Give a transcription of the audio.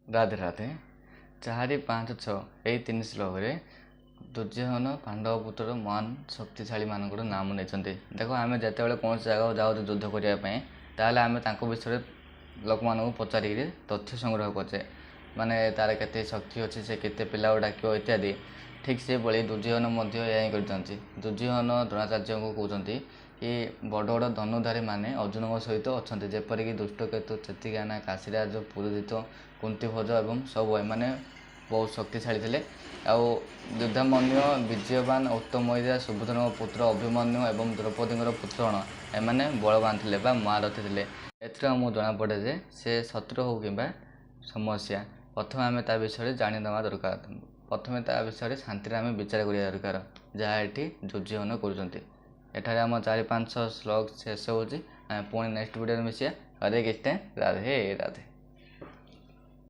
राधे राधे। 4, 5, 6 यही 3 श्लोक दुर्योधन पांडव पुत्र महान शक्तिशाली मानक नाम नहीं। देख आम जिते कौन जगह जाऊँ युद्ध करने ताल आम विषय लोक मान पचारि तथ्य संग्रह करे माने तार के शक्ति अच्छी से केते पिला डाक इत्यादि। ठीक से भाई दुर्योधन यही कर दुर्योधन द्रोणाचार्य को कहते कि बड़ बड़ धनुधारी मैंने अर्जुन सहित अच्छा जेपरिक दुष्टकेतु चेतिकाना काशीराज पुरोहित कुंतीभोज एवं सब एने बहुत शक्तिशाली थे। युद्धामन्यु विजयवान उत्तमैया सुबोधन पुत्र अभिमन्यु एवं द्रौपदी पुत्रण एमाने बलवान थे महारथी थे। एमु जनापड़े जे से शत्रु हो कि समस्या प्रथम आम ता विषय जाणीना दरकार। प्रथम ता विषय शांति आम विचार करा दरकार जहाँ ये दुर्योधन कर। आम 4, 5, 6 श्लोक शेष हो पुणी नेक्स्ट वीडियो मिसिया। हरे कृष्ण राधे राधे।